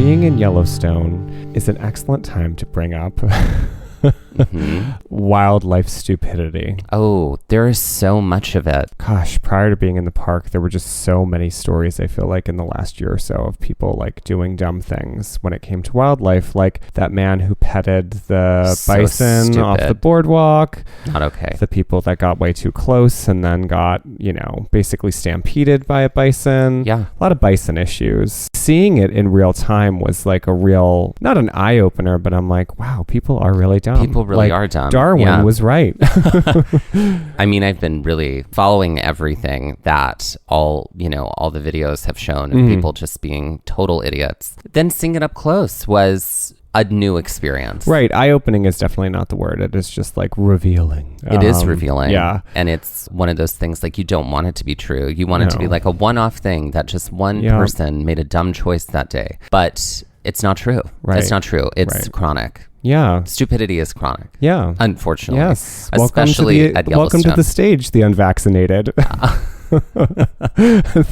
being in Yellowstone is an excellent time to bring up wildlife stupidity. Oh, there is so much of it. Gosh, prior to being in the park, there were just so many stories, I feel like, in the last year or so of people like doing dumb things when it came to wildlife, like that man who petted the bison off the boardwalk. Not okay. The people that got way too close and then got, basically stampeded by a bison. Yeah. A lot of bison issues. Seeing it in real time was like not an eye-opener, but I'm like, wow, people are really dumb. People really are dumb. Darwin was right. I mean, I've been really following everything that all the videos have shown of people just being total idiots. Then seeing it up close was a new experience. Right. Eye-opening is definitely not the word. It is just like revealing. It is revealing. Yeah. And it's one of those things like you don't want it to be true. You want it to be like a one-off thing that just one person made a dumb choice that day. But it's not true. Right. It's not true. It's chronic. Yeah. Stupidity is chronic. Yeah. Unfortunately. Yes. Especially at Yellowstone. Welcome to the stage, the unvaccinated.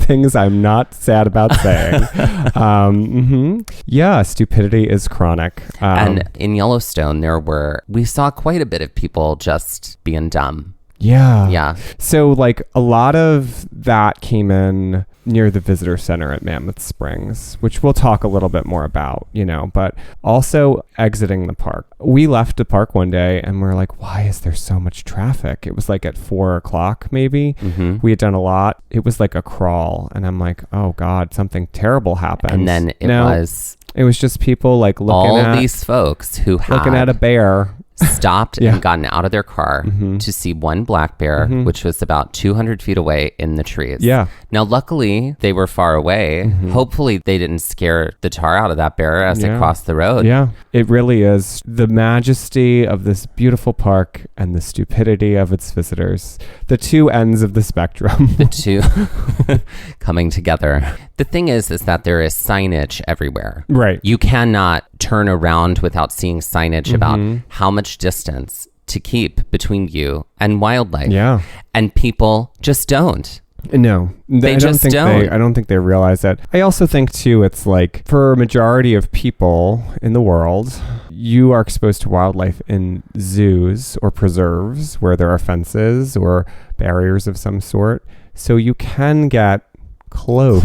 Things I'm not sad about saying. Yeah, stupidity is chronic. And in Yellowstone, we saw quite a bit of people just being dumb. Yeah. Yeah. So like a lot of that came in near the visitor center at Mammoth Springs, which we'll talk a little bit more about, but also exiting the park. We left the park one day and we're like, why is there so much traffic? It was like at 4:00 maybe. We had done a lot. It was like a crawl. And I'm like, oh God, something terrible happened. And then it was just people like looking at these folks who had looking at a bear. Stopped and gotten out of their car to see one black bear, which was about 200 feet away in the trees. Yeah. Now, luckily, they were far away. Hopefully, they didn't scare the tar out of that bear as they crossed the road. Yeah, it really is the majesty of this beautiful park and the stupidity of its visitors. The two ends of the spectrum. The two coming together. The thing is that there is signage everywhere. Right. You cannot turn around without seeing signage about how much distance to keep between you and wildlife. Yeah. And people just don't. No, I don't think they realize that. I also think too, it's like for a majority of people in the world, you are exposed to wildlife in zoos or preserves where there are fences or barriers of some sort. So you can get close,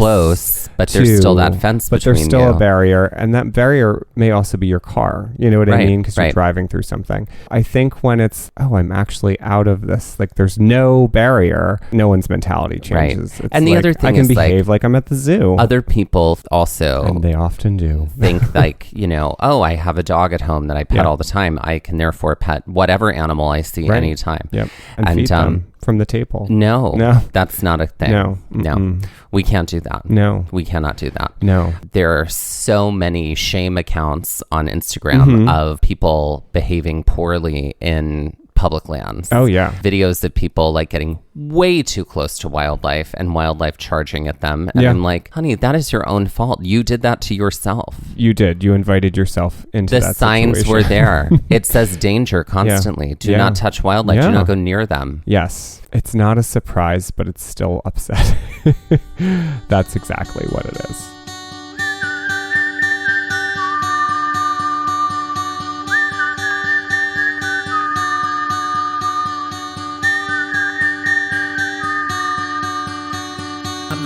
but there's still that fence between you. But there's still a barrier, and that barrier may also be your car. You know what I mean? Because you're driving through something. I think when it's, I'm actually out of this, like there's no barrier, no one's mentality changes. Right. And the other thing I can behave like I'm at the zoo. Other people also, and they often do, think like, I have a dog at home that I pet all the time. I can therefore pet whatever animal I see anytime. Yep. And feed them from the table. No, that's not a thing. No. We can't do that. No. We cannot do that. No. There are so many shame accounts on Instagram of people behaving poorly in public lands. Oh, yeah. Videos of people like getting way too close to wildlife and wildlife charging at them. And I'm like, honey, that is your own fault. You did that to yourself. You did. You invited yourself into that situation. The signs were there. It says danger constantly. Do not touch wildlife. Do not go near them. Yes. It's not a surprise, but it's still upsetting. That's exactly what it is.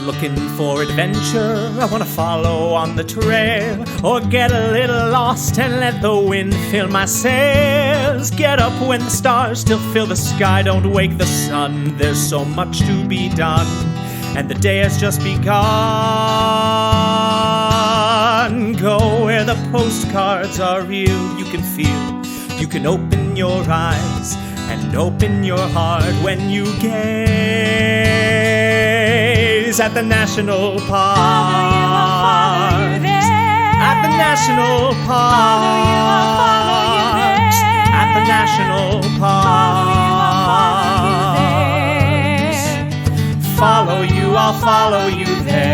Looking for adventure, I want to follow on the trail, or get a little lost and let the wind fill my sails. Get up when the stars still fill the sky, don't wake the sun. There's so much to be done, and the day has just begun. Go where the postcards are real, you can feel. You can open your eyes and open your heart when you gaze at the national park. Follow you there. At the national park. At the national park. Follow you, I'll follow you there.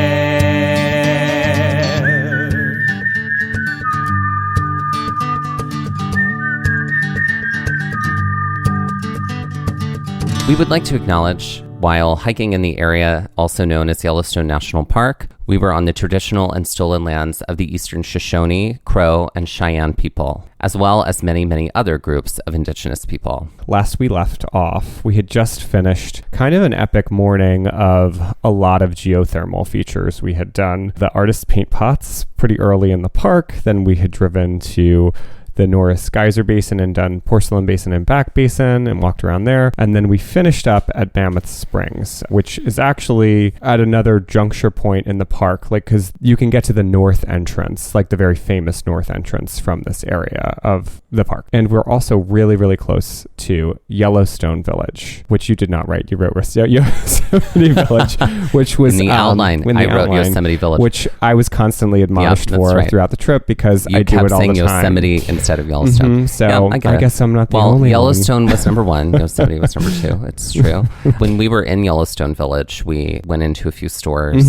We would like to acknowledge While hiking in the area, also known as Yellowstone National Park, we were on the traditional and stolen lands of the Eastern Shoshone, Crow, and Cheyenne people, as well as many, many other groups of indigenous people. Last we left off, we had just finished kind of an epic morning of a lot of geothermal features. We had done the artist paint pots pretty early in the park. Then we had driven to the Norris Geyser Basin and done Porcelain Basin and Back Basin and walked around there. And then we finished up at Mammoth Springs, which is actually at another juncture point in the park, like, because you can get to the north entrance, like the very famous north entrance from this area of the park. And we're also really, really close to Yellowstone Village, which you did not write. You wrote Yosemite Village, which was in the outline. I wrote Yosemite Village, which I was constantly admonished for throughout the trip because I do it all the time. You kept saying Yosemite instead of Yellowstone. So I guess I'm not the only Yellowstone one. was number one. Yosemite was number two. It's true. When we were in Yellowstone Village, we went into a few stores.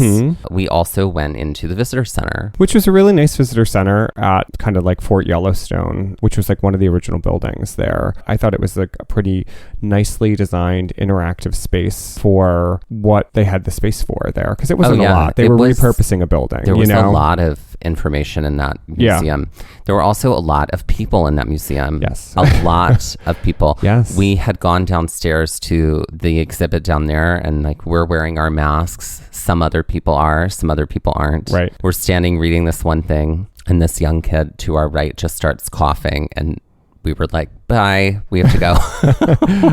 We also went into the visitor center, which was a really nice visitor center at kind of like Fort Yellowstone, which was like one of the original buildings there. I thought it was like a pretty nicely designed interactive space for what they had the space for there, because it wasn't a lot. They were repurposing a building. There was a lot of information in that museum. There were also a lot of people in that museum. Yes. A lot of people. Yes. We had gone downstairs to the exhibit down there, and like, we're wearing our masks. Some other people are, some other people aren't. Right. We're standing reading this one thing, and this young kid to our right just starts coughing, and we were like, bye, we have to go.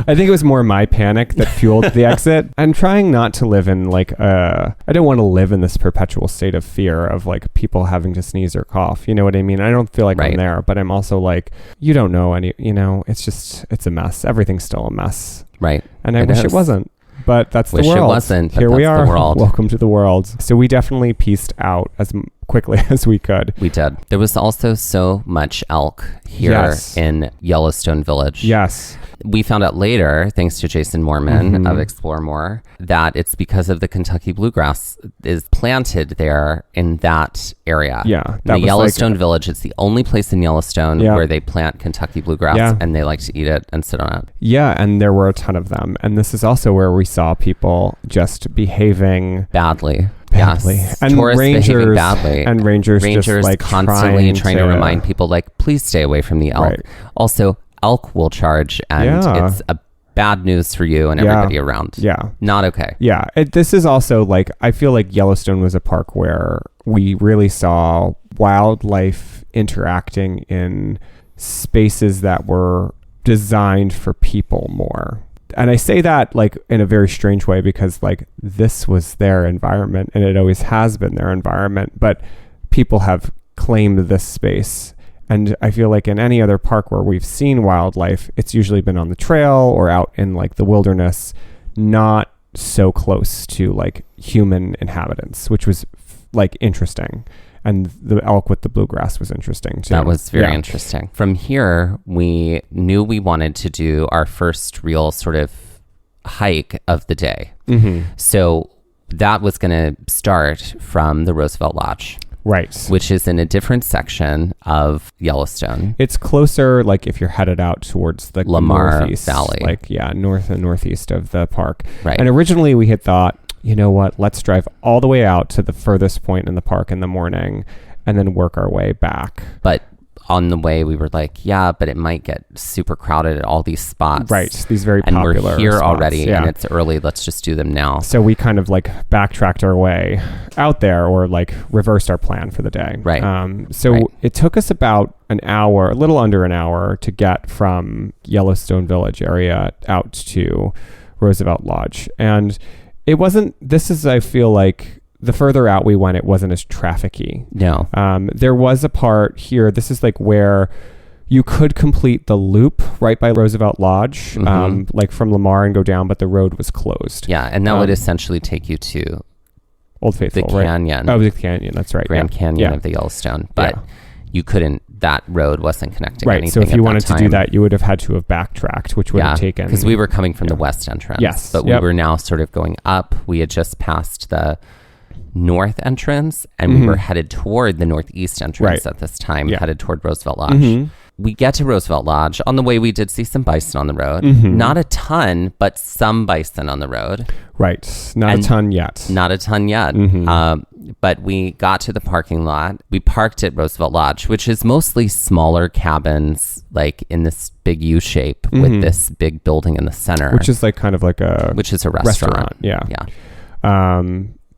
I think it was more my panic that fueled the exit. I'm trying not to live in like I don't want to live in this perpetual state of fear of like people having to sneeze or cough. You know what I mean? I don't feel like I'm there, but I'm also like, you don't know it's a mess. Everything's still a mess. Right. And I wish it wasn't. But that's the world. Wish it wasn't. Here we are. Welcome to the world. So we definitely pieced out as quickly as we could. We did. There was also so much elk here in Yellowstone Village. Yes. We found out later, thanks to Jason Moorman of Explore More, that it's because of the Kentucky bluegrass is planted there in that area. Yeah. The Yellowstone Village, it's the only place in Yellowstone where they plant Kentucky bluegrass and they like to eat it and sit on it. Yeah, and there were a ton of them. And this is also where we saw people just behaving badly. Yes. And tourists rangers behaving badly. And rangers just like constantly trying to remind people, like, please stay away from the elk. Right. Also, elk will charge, and it's a bad news for you and everybody around. Yeah. Not okay. Yeah. This is also like, I feel like Yellowstone was a park where we really saw wildlife interacting in spaces that were designed for people more. And I say that like in a very strange way because like this was their environment and it always has been their environment, but people have claimed this space. And I feel like in any other park where we've seen wildlife, it's usually been on the trail or out in like the wilderness, not so close to like human inhabitants, which was like interesting. And the elk with the bluegrass was interesting too. That was very interesting. From here, we knew we wanted to do our first real sort of hike of the day. So that was going to start from the Roosevelt Lodge. Right. Which is in a different section of Yellowstone. It's closer, like if you're headed out towards the Lamar northeast Valley. Like, north and northeast of the park. Right. And originally we had thought, you know what, let's drive all the way out to the furthest point in the park in the morning and then work our way back. But on the way, we were like, but it might get super crowded at all these spots. Right. These very popular And we're here spots. already, and it's early. Let's just do them now. So we kind of like backtracked our way out there or like reversed our plan for the day. Right. It took us about an hour, a little under an hour to get from Yellowstone Village area out to Roosevelt Lodge. And I feel like the further out we went, it wasn't as traffic-y. No. There was a part here, this is like where you could complete the loop right by Roosevelt Lodge, like from Lamar and go down, but the road was closed. Yeah, and that would essentially take you to Old Faithful, the canyon. Oh, the canyon, that's right. Grand Canyon of the Yellowstone. But you couldn't, that road wasn't connecting anything. Right, so if you wanted to do that, you would have had to have backtracked, which would have taken... because we were coming from the west entrance. Yes. But we were now sort of going up. We had just passed the north entrance, and we were headed toward the northeast entrance at this time, headed toward Roosevelt Lodge. we get to Roosevelt Lodge. On the way, we did see some bison on the road. Not a ton, but some bison on the road. Right. Not a ton yet. Not a ton yet. But we got to the parking lot. We parked at Roosevelt Lodge, which is mostly smaller cabins, like in this big U shape with this big building in the center. Which is like kind of like a... Which is a restaurant. Yeah. Yeah.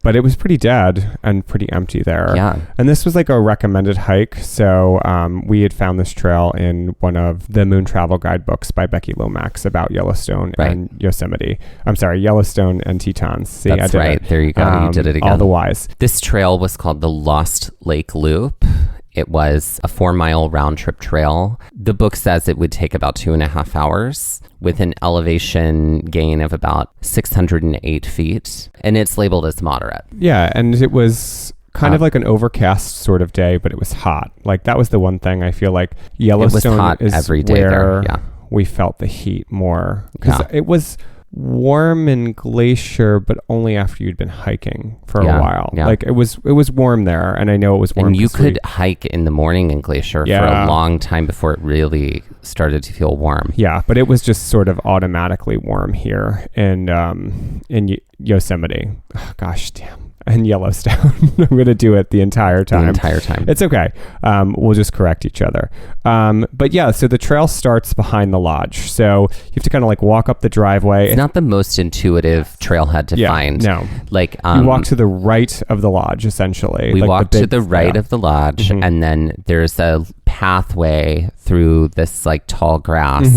But it was pretty dead and pretty empty there. Yeah. And this was like a recommended hike. So we had found this trail in one of the Moon Travel Guidebooks by Becky Lomax about Yellowstone and Yosemite. I'm sorry, Yellowstone and Tetons. See, That's I did right. it. There you go. You did it again. All the wise. This trail was called the Lost Lake Loop. It was a 4-mile round trip trail. The book says it would take about 2.5 hours with an elevation gain of about 608 feet. And it's labeled as moderate. Yeah. And it was kind of like an overcast sort of day, but it was hot. Like that was the one thing I feel like Yellowstone it was hot is every day where there. Yeah. we felt the heat more. Because it was warm in Glacier, but only after you'd been hiking for a while. Yeah. Like it was warm there, and I know it was warm. And you could hike in the morning in Glacier for a long time before it really started to feel warm. Yeah, but it was just sort of automatically warm here in Yosemite. Oh, gosh, damn. And Yellowstone. I'm going to do it the entire time. It's okay. We'll just correct each other. But yeah, so the trail starts behind the lodge. So you have to kind of like walk up the driveway. It's not the most intuitive trailhead to find. No. Like you walk to the right of the lodge, essentially. We walk to the right of the lodge, and then there's a pathway through this like tall grass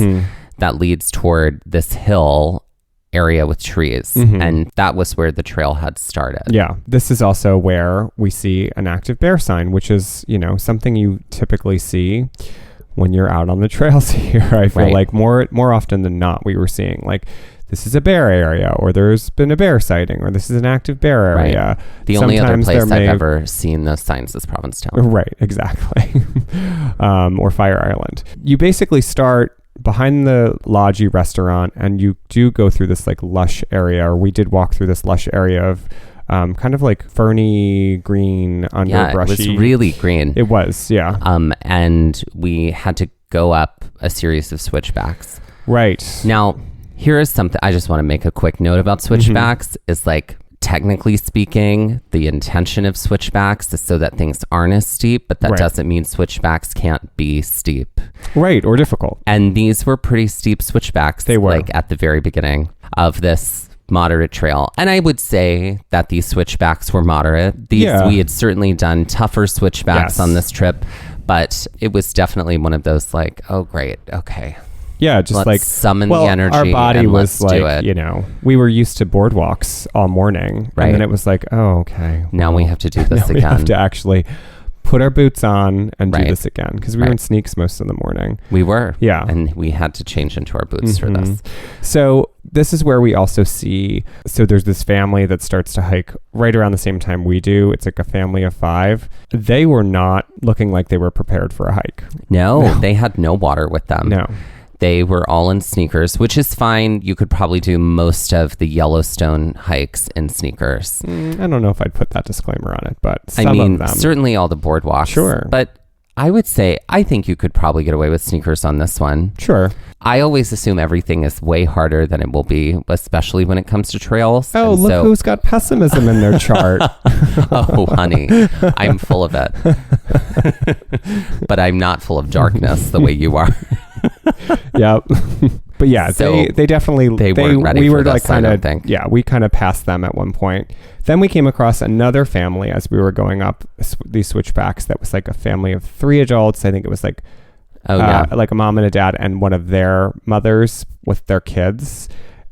that leads toward this hill area with trees, and that was where the trailhead started. Yeah, this is also where we see an active bear sign, which is, you know, something you typically see when you're out on the trails here. I feel like more often than not, we were seeing like, this is a bear area, or there's been a bear sighting, or this is an active bear area. The only other place I've ever seen those signs is Provincetown. Right, exactly. Or Fire Island. You basically start behind the Lodgy restaurant, and you do go through this like lush area, or we did walk through this lush area of kind of like ferny green underbrushy. Yeah, it was really green. It was, yeah. And we had to go up a series of switchbacks. Right. Now, here is something I just want to make a quick note about switchbacks is like, technically speaking, the intention of switchbacks is so that things aren't as steep, but that doesn't mean switchbacks can't be steep. Right, or difficult. And these were pretty steep switchbacks. They were. Like at the very beginning of this moderate trail. And I would say that these switchbacks were moderate. We had certainly done tougher switchbacks on this trip, but it was definitely one of those like, oh, great, okay. Yeah, just let's like summon the energy. Our body and was let's like, do it. you know, we were used to boardwalks all morning, and then it was like, oh, okay. Now we have to do this again. We have to actually put our boots on and do this again, because we were in sneaks most of the morning. We were, yeah, and we had to change into our boots for this. So this is where we also see. So there's this family that starts to hike right around the same time we do. It's like a family of 5. They were not looking like they were prepared for a hike. No. They had no water with them. No. They were all in sneakers, which is fine. You could probably do most of the Yellowstone hikes in sneakers. I don't know if I'd put that disclaimer on it, but some of them. Certainly all the boardwalks. Sure. But I would say, I think you could probably get away with sneakers on this one. Sure. I always assume everything is way harder than it will be, especially when it comes to trails. Oh, and look who's got pessimism in their chart. Oh, honey, I'm full of it. But I'm not full of darkness the way you are. Yep. But yeah, so they definitely weren't ready for this, I don't think. Yeah, we kind of passed them at one point. Then we came across another family as we were going up these switchbacks that was like a family of 3 adults. I think it was like like a mom and a dad and one of their mothers with their kids,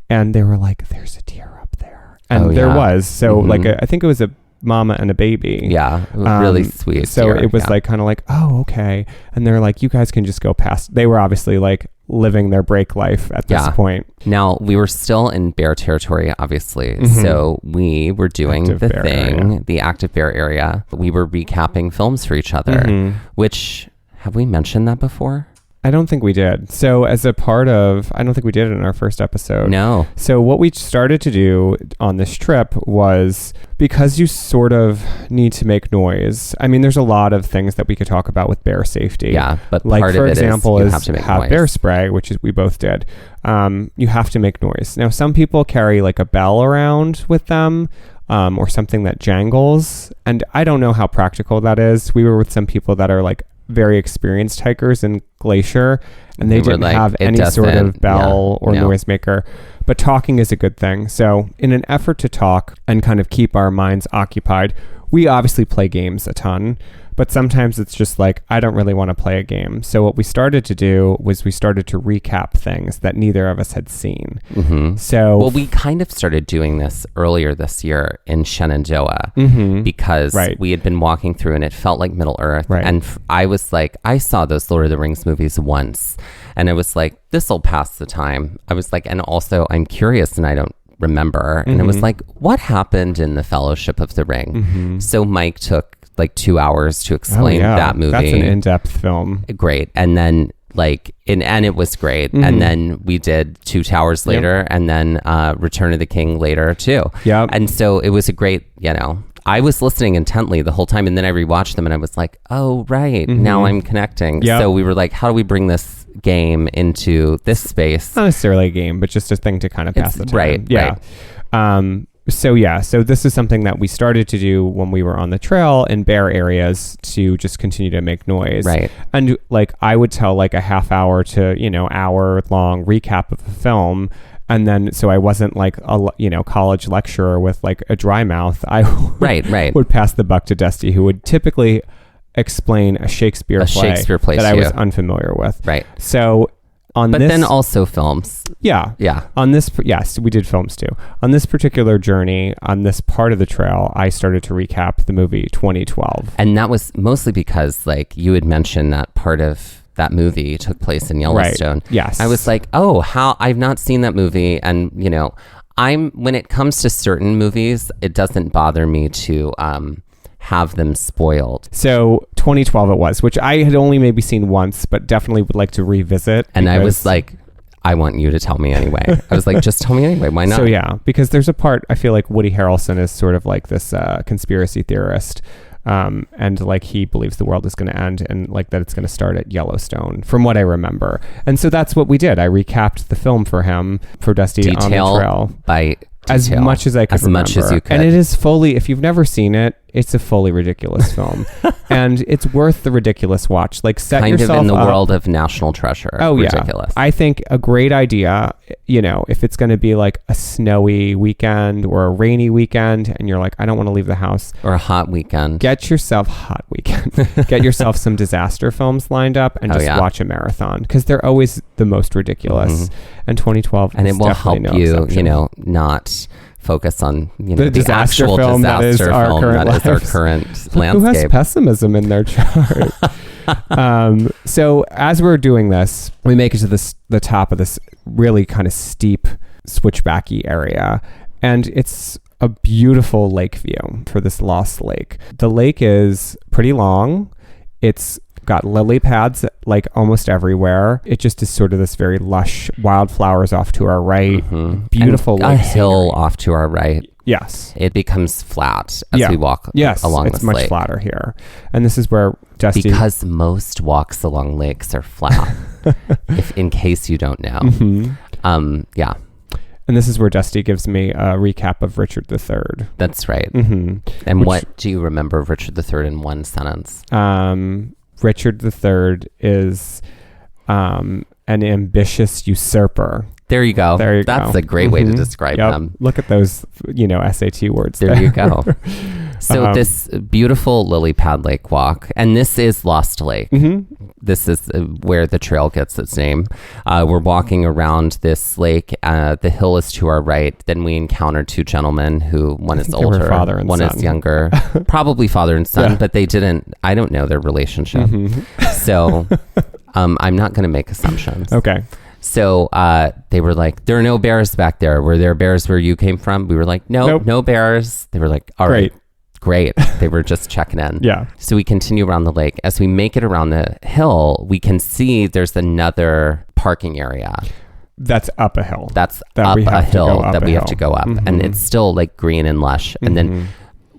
and they were like, there's a deer up there, and there was. So like I think it was a mama and a baby. Yeah, it was really sweet. So deer, it was like kind of like, oh, okay. And they're like, you guys can just go past. They were obviously like living their break life at this point. Now, we were still in bear territory, obviously. So we were doing the active bear area. We were recapping films for each other, which, have we mentioned that before? I don't think we did. So as a part of, I don't think we did it in our first episode. No. So what we started to do on this trip was, because you sort of need to make noise. I mean, there's a lot of things that we could talk about with bear safety. Yeah, but like part for of it example, is you have bear spray, which is we both did. You have to make noise. Now, some people carry like a bell around with them. Or something that jangles. And I don't know how practical that is. We were with some people that are like very experienced hikers in Glacier, and they didn't have any sort of bell or noisemaker. But talking is a good thing. So in an effort to talk and kind of keep our minds occupied, we obviously play games a ton. But sometimes it's just like, I don't really want to play a game. So what we started to do was we started to recap things that neither of us had seen. Mm-hmm. So, well, we kind of started doing this earlier this year in Shenandoah because we had been walking through and it felt like Middle Earth. Right. And I was like, I saw those Lord of the Rings movies once and I was like, this will pass the time. I was like, and also I'm curious and I don't remember. And it was like, what happened in the Fellowship of the Ring? So Mike took like 2 hours to explain that movie. That's an in-depth film. Great. And then and it was great. And then we did Two Towers later and then Return of the King later too. Yeah. And so it was a great, I was listening intently the whole time and then I rewatched them and I was like, oh, right. Now I'm connecting. Yep. So we were like, how do we bring this game into this space? Not necessarily a game, but just a thing to kind of pass the time. Right. Yeah. Right. So this is something that we started to do when we were on the trail in bear areas to just continue to make noise. Right. And like I would tell like a half hour to, hour long recap of a film. And then, so I wasn't like a, college lecturer with like a dry mouth. I would pass the buck to Dusty, who would typically explain a Shakespeare play that I was unfamiliar with. Right. So but then also films. Yeah. Yes, we did films too. On this particular journey, on this part of the trail, I started to recap the movie 2012. And that was mostly because like you had mentioned that part of that movie took place in Yellowstone. Right. Yes. I was like, oh, how I've not seen that movie. And, when it comes to certain movies, it doesn't bother me to have them spoiled. So 2012 it was, which I had only maybe seen once, but definitely would like to revisit. And I was like, I want you to tell me anyway. I was like, just tell me anyway. Why not? So yeah, because there's a part, I feel like Woody Harrelson is sort of like this conspiracy theorist. And like he believes the world is going to end and like that it's going to start at Yellowstone from what I remember. And so that's what we did. I recapped the film for him, for Dusty on the trail. By as much as I could remember. As much as you could. And it is fully, if you've never seen it, it's a fully ridiculous film. And it's worth the ridiculous watch. Like set kind yourself of in the up. world of National Treasure. Oh, ridiculous. Yeah. I think a great idea, if it's going to be like a snowy weekend or a rainy weekend and you're like, I don't want to leave the house. Or a hot weekend. Get yourself some disaster films lined up and just watch a marathon because they're always the most ridiculous. And 2012 and it will help you, exception. Not focus on the disaster actual film disaster that is our current that is our current landscape. Who has pessimism in their chart? So as we're doing this, we make it to the top of this really kind of steep switchbacky area, and it's a beautiful lake view for this lost lake. The lake is pretty long. It's got lily pads like almost everywhere. It just is sort of this very lush wildflowers off to our right. Beautiful and lake a hill scenery. off to our right. Yes. It becomes flat as we walk along it's this much lake. flatter here. And this is where Dusty... Because most walks along lakes are flat, in case you don't know. Yeah. And this is where Dusty gives me a recap of Richard III. That's right. And what do you remember of Richard III in one sentence? Richard III is an ambitious usurper. There you go. That's a great way to describe them. Look at those, SAT words. There you go. So this beautiful lily pad lake walk, and this is Lost Lake. This is where the trail gets its name. We're walking around this lake. The hill is to our right. Then we encounter two gentlemen who one is older, one is younger, probably father and son, but I don't know their relationship. So I'm not going to make assumptions. Okay. So they were like, there are no bears back there. Were there bears where you came from? We were like, nope. No bears. They were like, all right, great. They were just checking in. Yeah. So we continue around the lake. As we make it around the hill, we can see there's another parking area. That's up a hill. That's that up we a have to hill go up that a we have hill. to go up. And it's still like green and lush. And then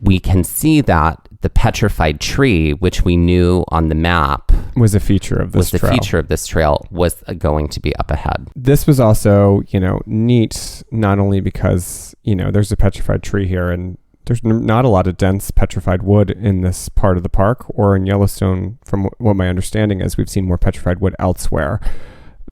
we can see that the petrified tree, which we knew on the map was a feature of this trail. feature of this trail, was going to be up ahead. This was also, neat, not only because, there's a petrified tree here and there's not a lot of dense petrified wood in this part of the park or in Yellowstone. From what my understanding is, we've seen more petrified wood elsewhere.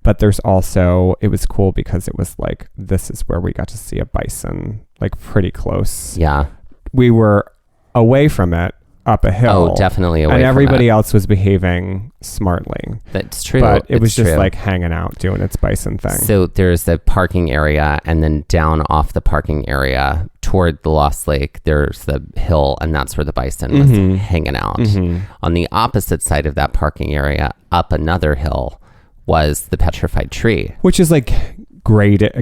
But there's also, it was cool because it was like, this is where we got to see a bison, like pretty close. Yeah. We were away from it, up a hill. Oh, definitely away and from everybody it. else was behaving smartly. That's true. But it was just true. like hanging out, doing its bison thing. So there's a parking area, and then down off the parking area toward the Lost Lake, there's the hill, and that's where the bison was hanging out. On the opposite side of that parking area, up another hill, was the petrified tree. Which is like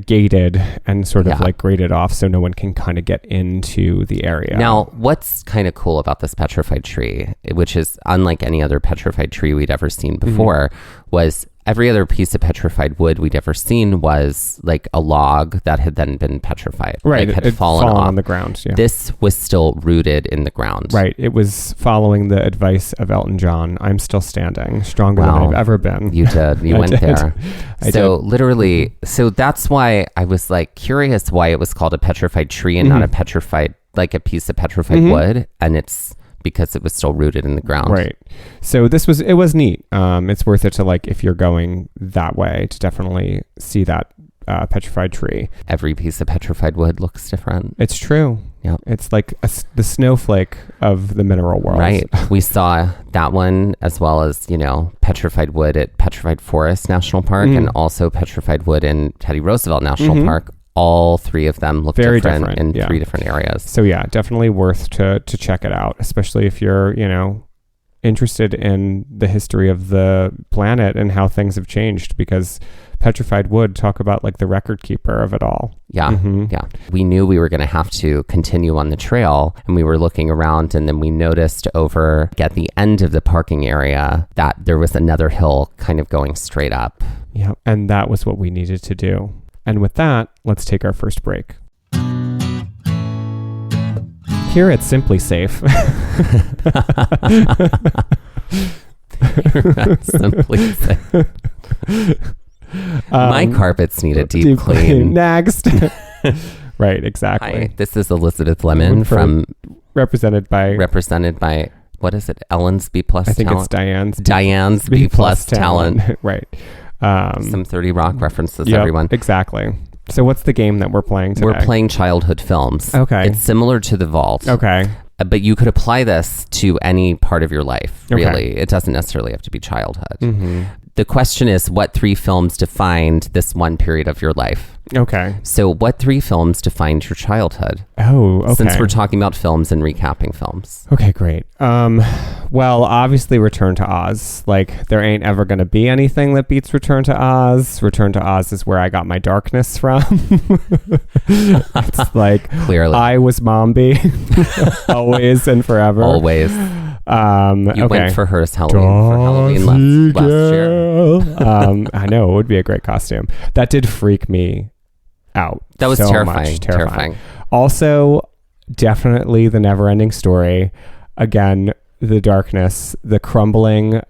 gated and sort of like graded off so no one can kind of get into the area. Now, what's kind of cool about this petrified tree, which is unlike any other petrified tree we'd ever seen before, was every other piece of petrified wood we'd ever seen was like a log that had then been petrified. Right. Like It had fallen off on the ground. Yeah. This was still rooted in the ground. Right. It was following the advice of Elton John. I'm still standing, stronger than I've ever been. You did. You went there. I so did. literally, so that's why I was like curious why it was called a petrified tree and not a petrified, like a piece of petrified wood. And it's because it was still rooted in the ground. Right. So it was neat. It's worth it to, like, if you're going that way, to definitely see that petrified tree. Every piece of petrified wood looks different. It's true. Yep. It's like the snowflake of the mineral world. Right. We saw that one as well as, petrified wood at Petrified Forest National Park and also petrified wood in Teddy Roosevelt National Park. All three of them look Very different in yeah. 3 different areas. So yeah, definitely worth to check it out, especially if you're, interested in the history of the planet and how things have changed, because petrified wood, talk about like the record keeper of it all. Yeah. Yeah. We knew we were going to have to continue on the trail, and we were looking around, and then we noticed over at the end of the parking area that there was another hill kind of going straight up. Yeah. And that was what we needed to do. And with that, let's take our first break. Here at Simply Safe. Simply said. My carpets need a deep clean. Next. Right, exactly. Hi, this is Elizabeth Lemon represented by what is it? Ellen's B plus. I think talent? it's Diane's B plus talent. Right. Some 30 Rock references, Yep, everyone. Exactly. So what's the game that we're playing today? We're playing childhood films. Okay. It's similar to The Vault. Okay. But you could apply this to any part of your life, Okay. really. It doesn't necessarily have to be childhood. The question is, what 3 films defined this one period of your life? Okay. So what 3 films defined your childhood? Oh, okay. Since we're talking about films and recapping films. Okay, great. Well, obviously Return to Oz. Like, there ain't ever going to be anything that beats Return to Oz. Return to Oz is where I got my darkness from. It's like, Clearly. I was Mombi. Always and forever. Always. You went for hers Halloween last year. I know, it would be a great costume. That did freak me out. That was so terrifying. much. Terrifying. Also, definitely The Neverending Story. Again, the darkness, the crumbling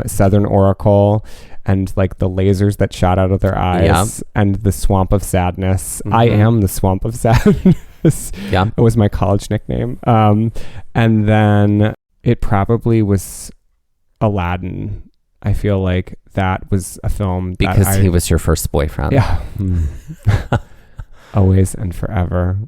Southern Oracle, and like the lasers that shot out of their eyes, and the Swamp of Sadness. I am the Swamp of Sadness. Yeah. It was my college nickname. And then it probably was Aladdin. I feel like that was a film because he was your first boyfriend. Yeah. Always and forever.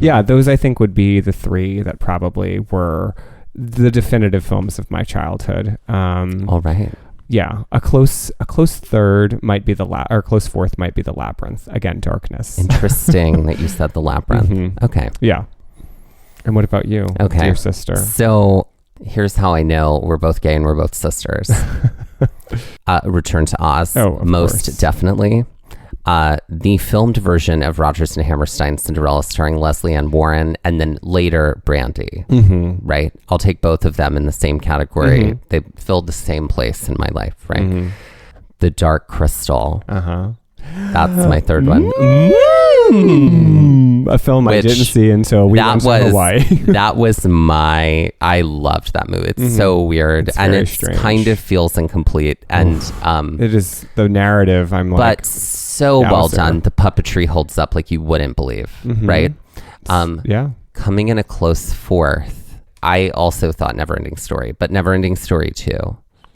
Yeah, those I think would be the 3 that probably were the definitive films of my childhood. All right. Yeah, a close third might be or close fourth might be The Labyrinth. Again, darkness. Interesting that you said The Labyrinth. Okay. Yeah. And what about you? Okay. Dear sister. So here's how I know we're both gay and we're both sisters. Return to Oz. Oh, of most course. definitely. the filmed version of Rodgers and Hammerstein's Cinderella starring Leslie Ann Warren, and then later Brandy, right? I'll take both of them in the same category. They filled the same place in my life, right? The Dark Crystal. That's my third one. A film I didn't see until we went to Hawaii. I loved that movie. It's so weird. It's and very it strange. kind of feels incomplete. And it is the narrative. I'm like, but so well done. The puppetry holds up like you wouldn't believe, right? Yeah. Coming in a close fourth, I also thought Neverending Story, but Neverending Story 2.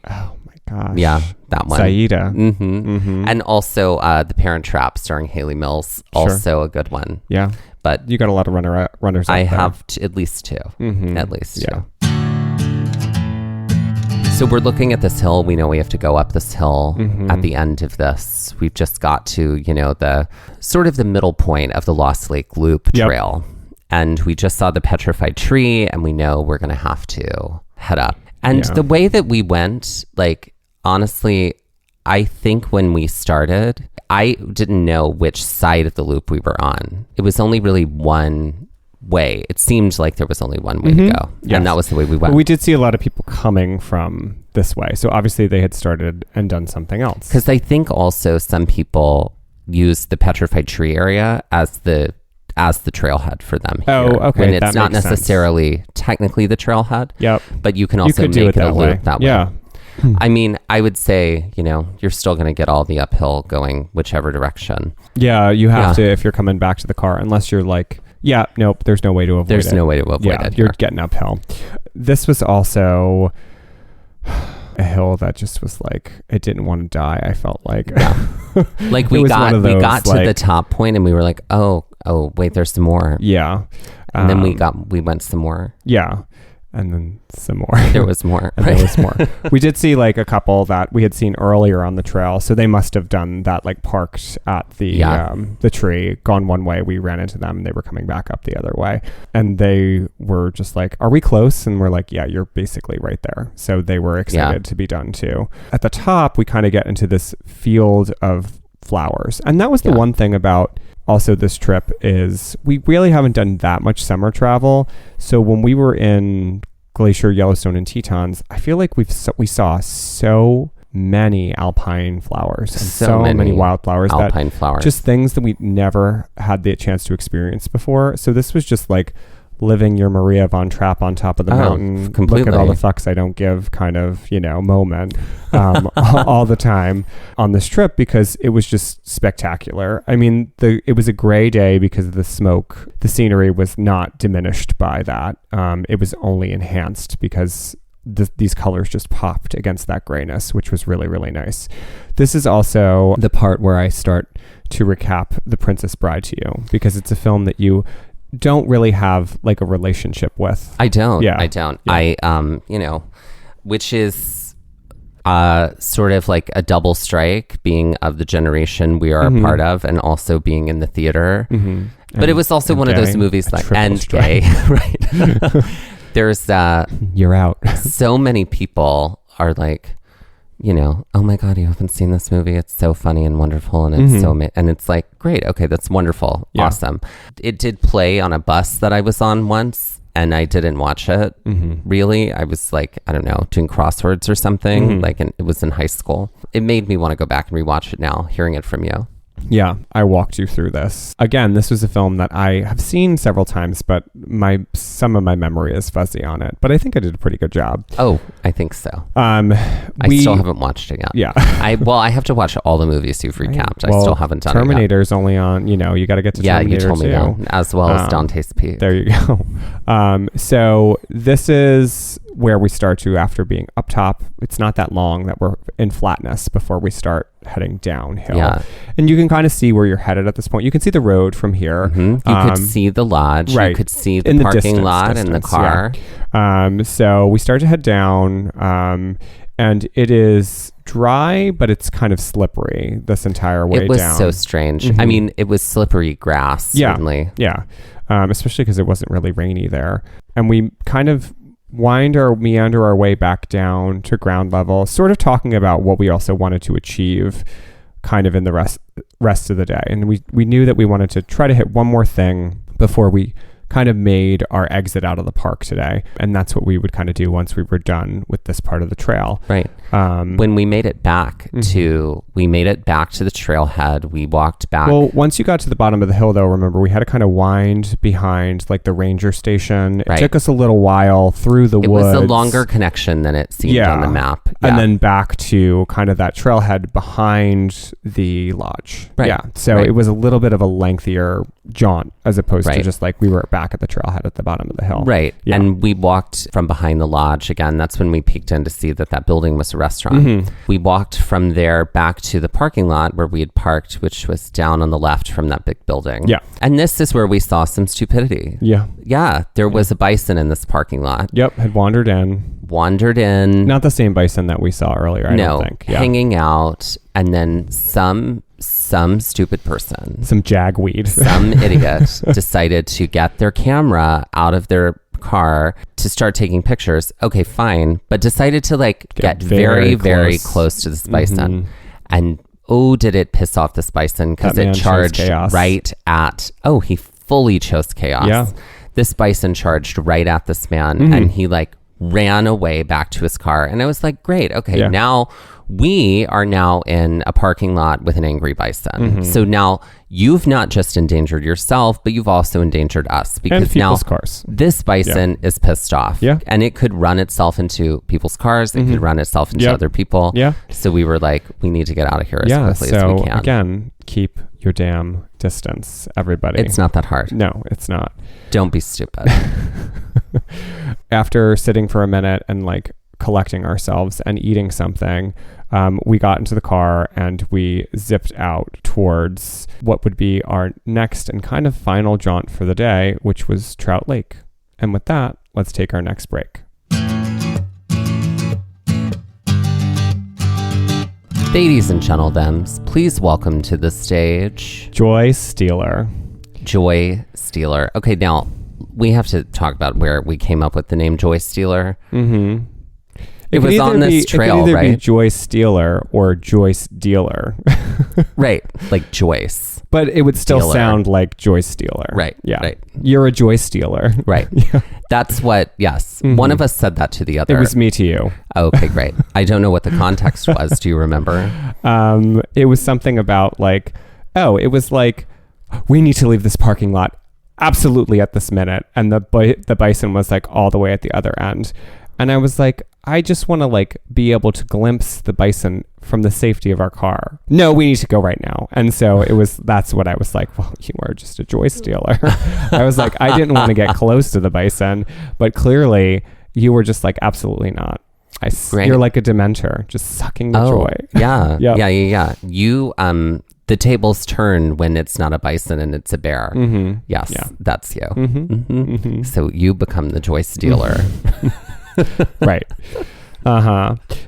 Oh my gosh. Yeah, that one. Saida. And also The Parent Trap starring Haley Mills, also a good one. Yeah. But you got a lot of runners up I there. have at least two. At least two. So we're looking at this hill. We know we have to go up this hill at the end of this. We've just got to, the sort of the middle point of the Lost Lake Loop trail. And we just saw the petrified tree, and we know we're going to have to head up. And the way that we went, like, honestly, I think when we started, I didn't know which side of the loop we were on. It was only really one way. It seemed like there was only one way to go. Yes. And that was the way we went. But we did see a lot of people coming from this way. So obviously they had started and done something else. Because I think also some people use the petrified tree area as the trailhead for them here. Oh, okay. When it's not necessarily technically the trailhead. Yep. But you can also make it a loop that way. Yeah. I mean, I would say, you're still going to get all the uphill going whichever direction. Yeah, you have to if you're coming back to the car, unless you're like, nope, there's no way to avoid it. There's no way to avoid it. You're getting uphill. This was also a hill that just was like, it didn't want to die, I felt like. Like we got to the top point and we were like, oh, wait, there's some more. Yeah. And then we went some more. Yeah. And then some more. There was more. And there was more. We did see like a couple that we had seen earlier on the trail. So they must have done that, like parked at the tree, gone one way. We ran into them and they were coming back up the other way. And they were just like, are we close? And we're like, yeah, you're basically right there. So they were excited to be done too. At the top, we kind of get into this field of flowers. And that was the one thing about also this trip is we really haven't done that much summer travel. So when we were in Glacier, Yellowstone, and Tetons, I feel like we saw so many alpine flowers and so many wildflowers. Alpine flowers. Just things that we never had the chance to experience before. So this was just like living your Maria von Trapp on top of the mountain. Completely. Look at all the fucks I don't give kind of, moment all the time on this trip because it was just spectacular. I mean, it was a gray day because of the smoke. The scenery was not diminished by that. It was only enhanced because these colors just popped against that grayness, which was really, really nice. This is also the part where I start to recap The Princess Bride to you because it's a film that you don't really have like a relationship with. I don't. Yeah. I don't. Yeah. I which is sort of like a double strike, being of the generation we are a part of and also being in the theater. But it was also one of those movies that gay, right? There's you're out. So many people are like, oh my God, you haven't seen this movie. It's so funny and wonderful. And it's and it's like, great. Okay. That's wonderful. Yeah. Awesome. It did play on a bus that I was on once and I didn't watch it. Really. I was like, I don't know, doing crosswords or something. It was in high school. It made me want to go back and rewatch it now, hearing it from you. Yeah, I walked you through this. Again, this was a film that I have seen several times, but some of my memory is fuzzy on it. But I think I did a pretty good job. Oh, I think so. I still haven't watched it yet. Yeah. I have to watch all the movies you've recapped. Well, I still haven't done Terminator's only on, you got to get to Terminator. Yeah, you told me that, as well as Dante's Peak. There you go. So this is where we start to, after being up top, it's not that long that we're in flatness before we start heading downhill. Yeah. And you can kind of see where you're headed at this point. You can see the road from here. You could see the lodge. Right. You could see the parking lot and the car. Yeah. So we start to head down and it is dry, but it's kind of slippery this entire way down. It was so strange. I mean, it was slippery grass, certainly. Yeah. Especially because it wasn't really rainy there. And we kind of meander our way back down to ground level, sort of talking about what we also wanted to achieve kind of in the rest of the day. And we knew that we wanted to try to hit one more thing before we kind of made our exit out of the park today. And that's what we would kind of do once we were done with this part of the trail. Right. When we made it back to the trailhead, we walked back. Well, once you got to the bottom of the hill, though, remember, we had to kind of wind behind like the ranger station. It took us a little while through the woods. It was a longer connection than it seemed on the map. Yeah. And then back to kind of that trailhead behind the lodge. Right. Yeah. So it was a little bit of a lengthier jaunt as opposed to just like we were back at the trailhead at the bottom of the hill. Right. Yeah. And we walked from behind the lodge. Again, that's when we peeked in to see that building was a restaurant. We walked from there back to the parking lot where we had parked, which was down on the left from that big building. Yeah. And this is where we saw some stupidity. Yeah. Yeah. There was a bison in this parking lot. Yep. Had wandered in. Not the same bison that we saw earlier, I don't think. Yeah. Hanging out. And then some stupid person. Some jagweed. Some idiot decided to get their camera out of their car to start taking pictures. Okay, fine. But decided to like get very, very close to this bison. And did it piss off this bison because it charged right at, he fully chose chaos. Yeah. This bison charged right at this man and he like ran away back to his car. And I was like, great. Okay, now we are now in a parking lot with an angry bison. So now you've not just endangered yourself, but you've also endangered us because now cars. This bison is pissed off. Yeah. And it could run itself into people's cars. It could run itself into other people. Yeah. So we were like, we need to get out of here as quickly as we can. Again, keep your damn distance, everybody. It's not that hard. No, it's not. Don't be stupid. After sitting for a minute and like collecting ourselves and eating something, we got into the car and we zipped out towards what would be our next and kind of final jaunt for the day, which was Trout Lake. And with that, let's take our next break. Ladies and gentlemen, please welcome to the stage Joy Steeler. Joy Steeler. Okay, now we have to talk about where we came up with the name Joy Steeler. It was on this trail, it could either right? be Joyce Steeler or Joyce Dealer. Right, like Joyce. But it would still Steeler. sound like Joyce Steeler. Right. Yeah. Right. You're a Joyce Steeler. Right. Yeah. That's what, yes. One of us said that to the other. It was me to you. Okay, great. I don't know what the context was. Do you remember? It was something about like, it was like, we need to leave this parking lot absolutely at this minute. And the bison was like all the way at the other end. And I was like, I just want to like be able to glimpse the bison from the safety of our car. No, we need to go right now. And so that's what I was like, well, you are just a joy stealer. I was like, I didn't want to get close to the bison, but clearly you were just like, absolutely not. You're like a dementor, just sucking the joy. Yeah. Yep. Yeah. You, the tables turn when it's not a bison and it's a bear. Yes, that's you. So you become the joy stealer. Right.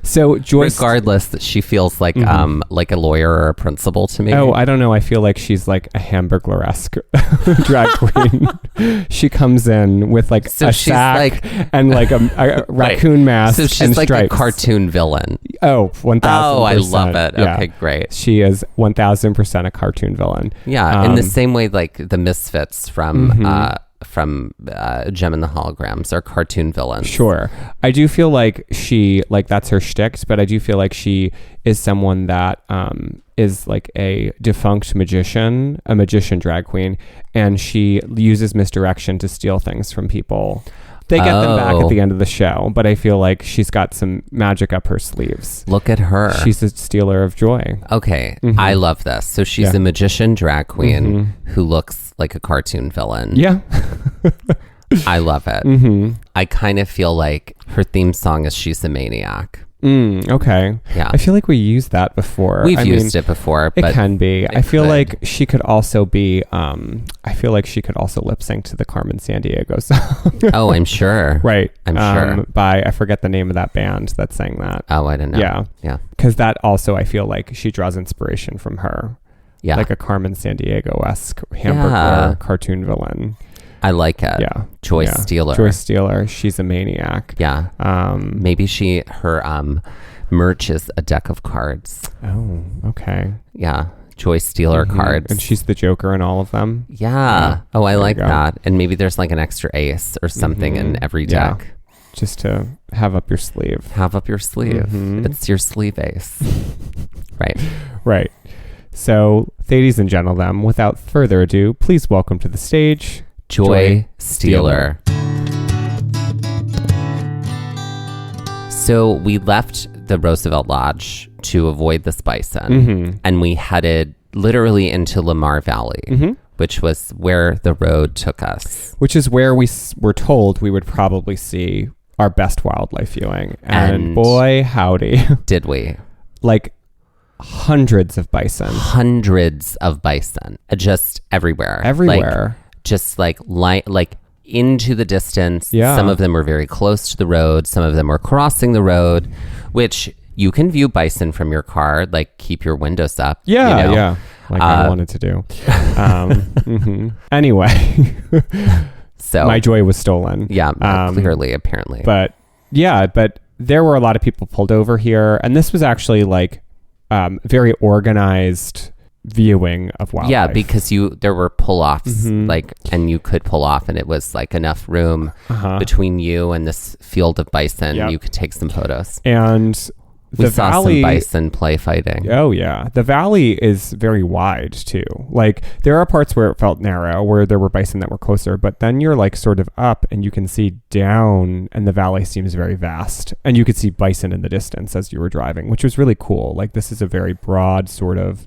So Joyce, regardless, that she feels like a lawyer or a principal to me. I don't know. I feel like she's like a Hamburglar-esque drag queen. She comes in with like a sack and like a raccoon mask. So she's and like stripes. a cartoon villain. 1,000%. Oh, I love it. Yeah. Okay, great. She is 1,000% a cartoon villain. Yeah, in the same way like the Misfits from Gem and the Holograms are cartoon villains. Sure. I do feel like that's her shtick, but I do feel like she is someone that is like a defunct a magician drag queen, and she uses misdirection to steal things from people. They get them back at the end of the show, but I feel like she's got some magic up her sleeves. Look at her. She's a stealer of joy. Okay, I love this. So she's a magician drag queen who looks like a cartoon villain. Yeah. I love it. I kind of feel like her theme song is She's a Maniac. Okay. Yeah. I feel like we used that before. We've used it before, but it can be. I feel like she could also be, I feel like she could also lip sync to the Carmen Sandiego song. Oh, I'm sure. Right. I'm sure. By, I forget the name of that band that sang that. Oh, I don't know. Yeah. Yeah. Because that also, I feel like she draws inspiration from her. Yeah. Like a Carmen Sandiego-esque hamburger cartoon villain. I like it. Yeah. Joyce Steeler. Joyce Steeler. She's a maniac. Yeah. Maybe her merch is a deck of cards. Oh, okay. Yeah. Joy Stealer cards. And she's the Joker in all of them. Yeah. Oh, I like you go. that. And maybe there's like an extra ace or something in every deck. Yeah. Just to have up your sleeve. Have up your sleeve. It's your sleeve ace. Right. Right. So, ladies and gentlemen, without further ado, please welcome to the stage, Joy Stealer. So we left the Roosevelt Lodge to avoid this bison, and we headed literally into Lamar Valley, which was where the road took us. Which is where we were told we would probably see our best wildlife viewing. And boy, howdy. Did we? Like hundreds of bison. Hundreds of bison. Just everywhere. Everywhere. Like, just like into the distance. Yeah. Some of them were very close to the road. Some of them were crossing the road, which you can view bison from your car. Like, keep your windows up. Yeah, you know? yeah. Like I wanted to do. Anyway, so my joy was stolen. Yeah, clearly, apparently. But there were a lot of people pulled over here, and this was actually like very organized viewing of wildlife. Yeah, because there were pull-offs, and you could pull off, and it was like enough room between you and this field of bison. Yep. You could take some photos. And we saw some bison play fighting. Oh yeah, the valley is very wide too. Like there are parts where it felt narrow, where there were bison that were closer, but then you're like sort of up, and you can see down, and the valley seems very vast, and you could see bison in the distance as you were driving, which was really cool. Like this is a very broad sort of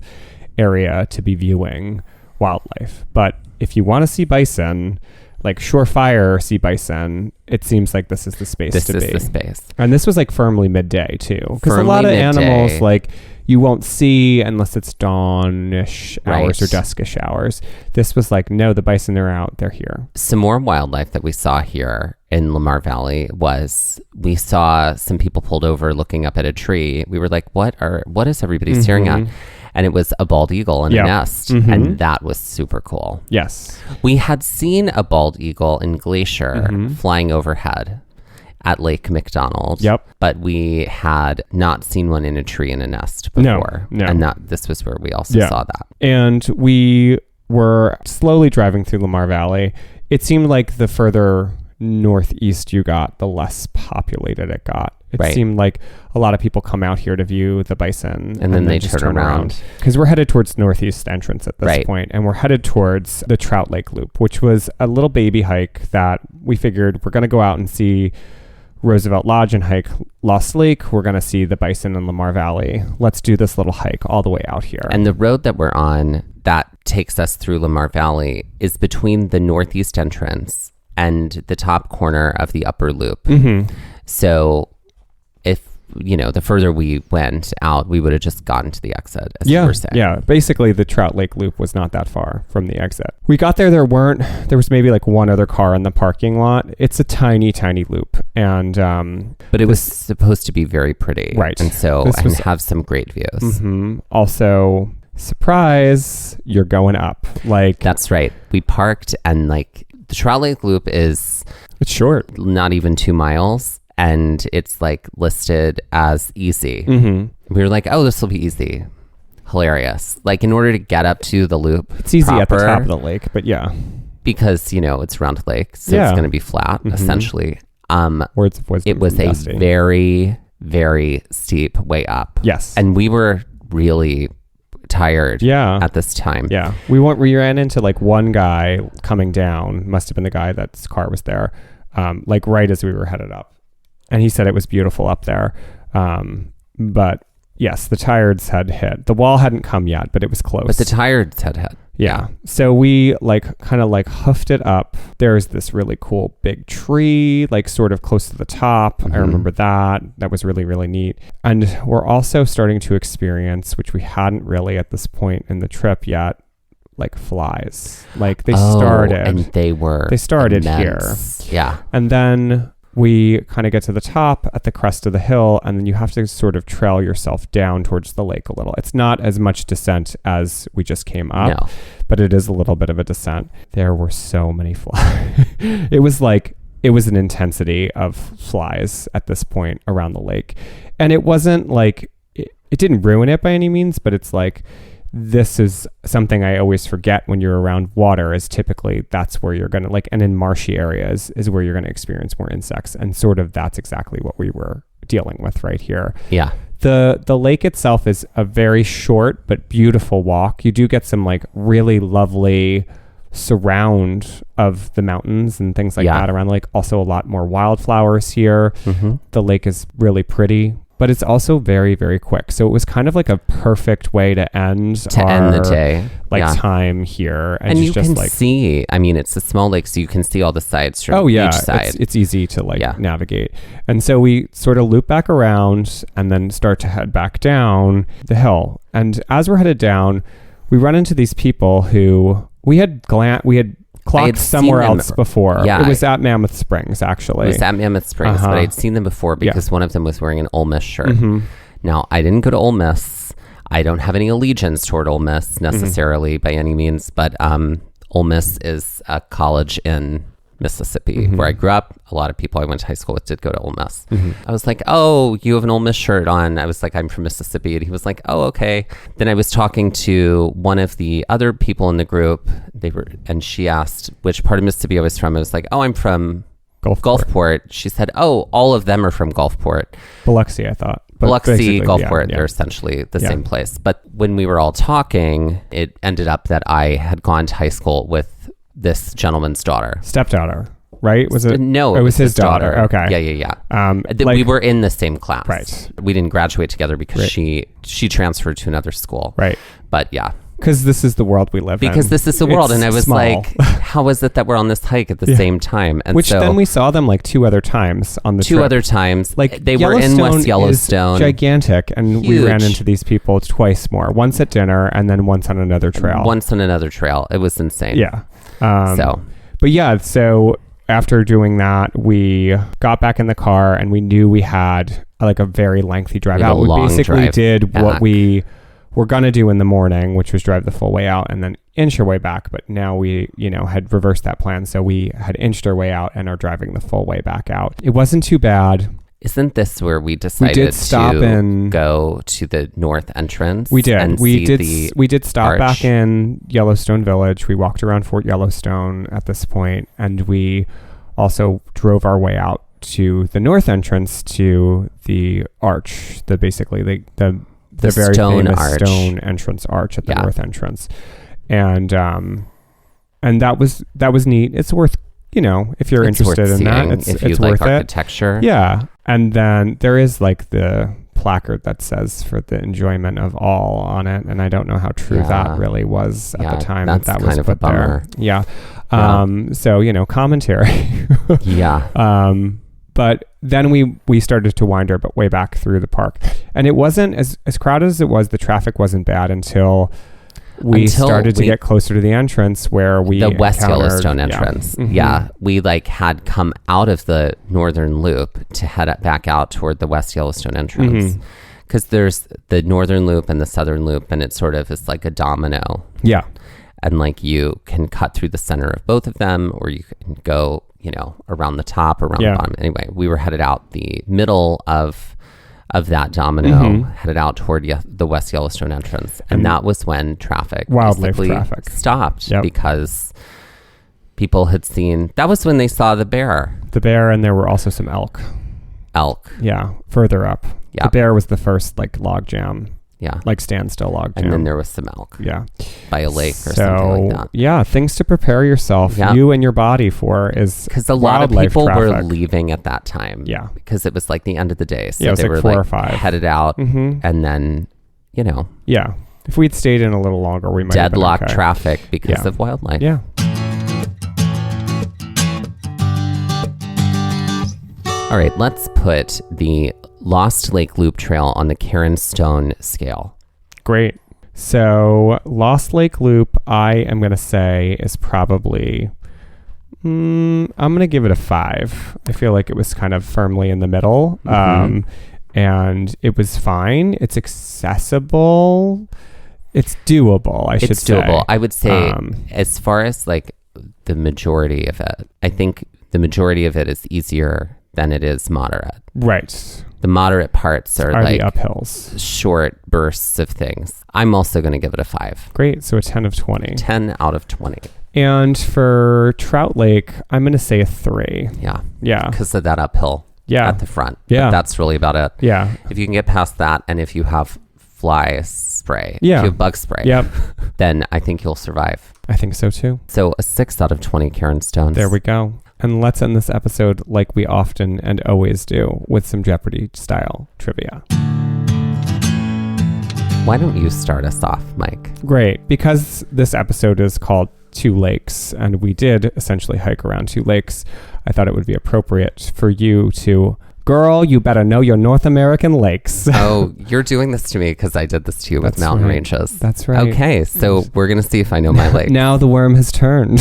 area to be viewing wildlife. But if you want to see bison, like surefire see bison, it seems like this is the space to be. This is the space. And this was like firmly midday too, because a lot of midday. animals like you won't see unless it's dawn-ish hours or duskish hours. This was like, no, the bison are out, they're here. Some more wildlife that we saw here in Lamar Valley was we saw some people pulled over looking up at a tree. We were like, what is everybody staring at? And it was a bald eagle in a nest. And that was super cool. Yes. We had seen a bald eagle in Glacier flying overhead at Lake McDonald. Yep. But we had not seen one in a tree in a nest before. No. And this was where we also saw that. And we were slowly driving through Lamar Valley. It seemed like the further northeast you got, the less populated it got. It seemed like a lot of people come out here to view the bison and then they just turn around. Because we're headed towards northeast entrance at this point, and we're headed towards the Trout Lake Loop, which was a little baby hike that we figured we're going to go out and see Roosevelt Lodge and hike Lost Lake. We're going to see the bison in Lamar Valley. Let's do this little hike all the way out here. And the road that we're on that takes us through Lamar Valley is between the northeast entrance and the top corner of the upper loop. So if, the further we went out, we would have just gotten to the exit, as you were saying. Yeah, basically the Trout Lake Loop was not that far from the exit. We got there, there was maybe like one other car in the parking lot. It's a tiny, tiny loop. And but it was supposed to be very pretty. Right. And so, have some great views. Also, surprise, you're going up. Like that's right. We parked, and like the Trout Lake Loop it's short. Not even 2 miles. And it's like listed as easy. We were like, oh, this will be easy. Hilarious. Like in order to get up to the loop, it's easy at the top of the lake, but yeah. Because, it's round lake, so it's going to be flat, essentially. Words of wisdom. It was a very, very steep way up. Yes. And we were really tired at this time. Yeah. We ran into like one guy coming down, must have been the guy that's car was there, like right as we were headed up. And he said it was beautiful up there. But yes, the tired's had hit. The wall hadn't come yet, but it was close. But the tired's had hit. Yeah. So we kind of hoofed it up. There's this really cool big tree, like sort of close to the top. I remember that. That was really, really neat. And we're also starting to experience, which we hadn't really at this point in the trip yet, like flies. Like they started. And they started immense. here. Yeah. And then we kind of get to the top at the crest of the hill, and then you have to sort of trail yourself down towards the lake a little. It's not as much descent as we just came up, but it is a little bit of a descent. There were so many flies. It was like it was an intensity of flies at this point around the lake. And it wasn't like, it didn't ruin it by any means, but it's like, this is something I always forget when you're around water, is typically that's where you're going to and in marshy areas is where you're going to experience more insects. And sort of that's exactly what we were dealing with right here. Yeah. The lake itself is a very short but beautiful walk. You do get some like really lovely surround of the mountains and things like that around the lake. Also a lot more wildflowers here. The lake is really pretty, but it's also very, very quick. So it was kind of like a perfect way to end the day, time here. And you just can see, I mean, it's a small lake, so you can see all the sides from each side. It's easy to navigate. And so we sort of loop back around and then start to head back down the hill. And as we're headed down, we run into these people who we had clocked somewhere else before. Yeah. It was at Mammoth Springs, actually. It was at Mammoth Springs, but I'd seen them before because one of them was wearing an Ole Miss shirt. Now, I didn't go to Ole Miss. I don't have any allegiance toward Ole Miss necessarily by any means, but Ole Miss is a college in Mississippi, where I grew up. A lot of people I went to high school with did go to Ole Miss. I was like, oh, you have an Ole Miss shirt on. I was like, I'm from Mississippi. And he was like, oh, okay. Then I was talking to one of the other people in the group. And she asked which part of Mississippi I was from. I was like, oh, I'm from Gulfport. She said, oh, all of them are from Gulfport. Biloxi, I thought. Biloxi, Gulfport, they're essentially the same place. But when we were all talking, it ended up that I had gone to high school with this gentleman's stepdaughter, right? Was it? No, it was his daughter. Okay. Yeah. We were in the same class. Right. We didn't graduate together because she transferred to another school. Right. But yeah. Because this is the world we live in. Because this is the world. And I was small. Like, how is it that we're on this hike at the same time? And Which then we saw them like two other times on the trip. Two other times. Like they were in West Yellowstone. Is gigantic. And we ran into these people twice more. Once at dinner and then once on another trail. It was insane. Yeah. So after doing that, we got back in the car and we knew we had like a very lengthy drive out. We basically did what we were going to do in the morning, which was drive the full way out and then inch our way back. But now we, had reversed that plan. So we had inched our way out and are driving the full way back out. It wasn't too bad. Isn't this where we decided to go to the north entrance? We did. We did stop arch. Back in Yellowstone Village. We walked around Fort Yellowstone at this point, and we also drove our way out to the north entrance to the arch, the very stone famous arch. stone entrance arch at the north entrance, and that was neat. It's worth. If you're interested in that, it's like worth architecture. It. Yeah. And then there is like the placard that says for the enjoyment of all on it. And I don't know how true that really was at the time that was kind of put a bummer. there. Yeah. So, commentary. Yeah. But then we started to wind our way back through the park. And it wasn't as crowded as it was. The traffic wasn't bad until we started to get closer to the entrance where the West Yellowstone entrance. Yeah. We had come out of the northern loop to head back out toward the West Yellowstone entrance. Because there's the northern loop and the southern loop, and it sort of is like a domino. Yeah. And like you can cut through the center of both of them, or you can go, around the top, around the bottom. Anyway, we were headed out the middle of that domino, headed out toward the West Yellowstone entrance. And that was when wildlife traffic stopped because people had seen, that was when they saw the bear. And there were also some elk. Yeah. Further up. Yeah. The bear was the first log jam. Yeah. Standstill log jam. And then there was some elk. Yeah. By a lake or something like that. Yeah. Things to prepare yourself, you and your body for is because a lot of people were leaving at that time. Yeah. Because it was like the end of the day. So it was they were 4 or 5. Headed out and then, Yeah. If we'd stayed in a little longer, we might have been okay. Traffic because of wildlife. Yeah. All right, let's put the Lost Lake Loop Trail on the Karen Stone scale. Great. So Lost Lake Loop, I am going to say is probably, I'm going to give it a 5. I feel like it was kind of firmly in the middle. And it was fine. It's accessible. It's doable, I should say. It's doable. I would say as far as like the majority of it, I think the majority of it is easier than it is moderate. Right. The moderate parts are like the uphills. Short bursts of things. I'm also going to give it a 5. Great. So a 10 of 20. 10 out of 20. And for Trout Lake, I'm going to say a 3. Yeah. Yeah. Because of that uphill at the front. Yeah. But that's really about it. Yeah. If you can get past that, and if you have fly spray, yeah. if you have bug spray, then I think you'll survive. I think so too. So a 6 out of 20 Karen Stones. There we go. And let's end this episode like we often and always do with some Jeopardy style trivia. Why don't you start us off, Mike? Great. Because this episode is called Two Lakes, and we did essentially hike around 2 lakes, I thought it would be appropriate for you to, girl, you better know your North American lakes. Oh, you're doing this to me because I did this to you with mountain ranges. That's right. Okay, so we're going to see if I know my lake. Now the worm has turned.